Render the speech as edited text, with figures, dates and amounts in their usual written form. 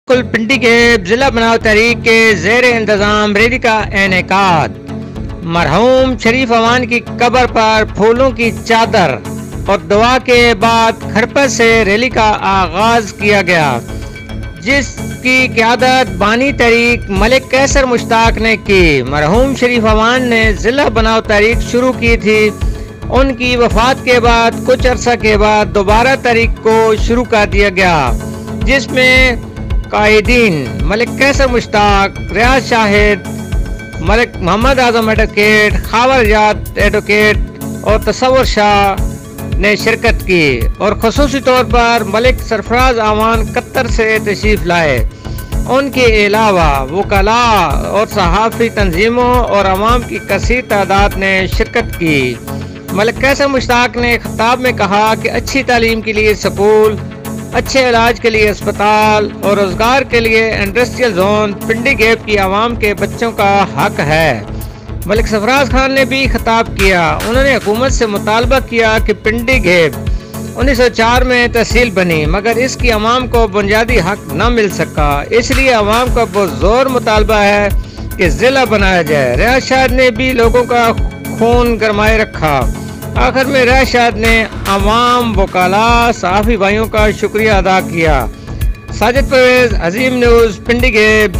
بالکل پنڈی کے ضلع بناؤ تحریک کے زیر انتظام ریلی کا انعقاد۔ مرحوم شریف امان کی قبر پر پھولوں کی چادر اور دعا کے بعد کھڑپت سے ریلی کا آغاز کیا گیا، جس کی قیادت بانی تحریک ملک قیصر مشتاق نے کی۔ مرحوم شریف امان نے ضلع بناؤ تحریک شروع کی تھی۔ ان کی وفات کے بعد کچھ عرصہ کے بعد دوبارہ تحریک کو شروع کر دیا گیا، جس میں قائدین ملک قیصر مشتاق، ریاض شاہد، ملک محمد اعظم ایڈوکیٹ، خاور جات ایڈوکیٹ اور تصور شاہ نے شرکت کی، اور خصوصی طور پر ملک سرفراز امان قطر سے تشریف لائے۔ ان کے علاوہ وکلاء اور صحافی تنظیموں اور عوام کی کثیر تعداد نے شرکت کی۔ ملک قیصر مشتاق نے خطاب میں کہا کہ اچھی تعلیم کے لیے سکول، اچھے علاج کے لیے اسپتال اور روزگار کے لیے انڈسٹریل زون پنڈی گیپ کی عوام کے بچوں کا حق ہے۔ ملک سرفراز خان نے بھی خطاب کیا۔ انہوں نے حکومت سے مطالبہ کیا کہ پنڈی گیپ 1904 میں تحصیل بنی، مگر اس کی عوام کو بنیادی حق نہ مل سکا، اس لیے عوام کا پرزور مطالبہ ہے کہ ضلع بنایا جائے۔ ریاض شاہد نے بھی لوگوں کا خون گرمائے رکھا۔ آخر میں ریاض شاہد نے عوام، وکلاء، صحافی بھائیوں کا شکریہ ادا کیا۔ ساجد پرویز، عظیم نیوز، پنڈی گیپ۔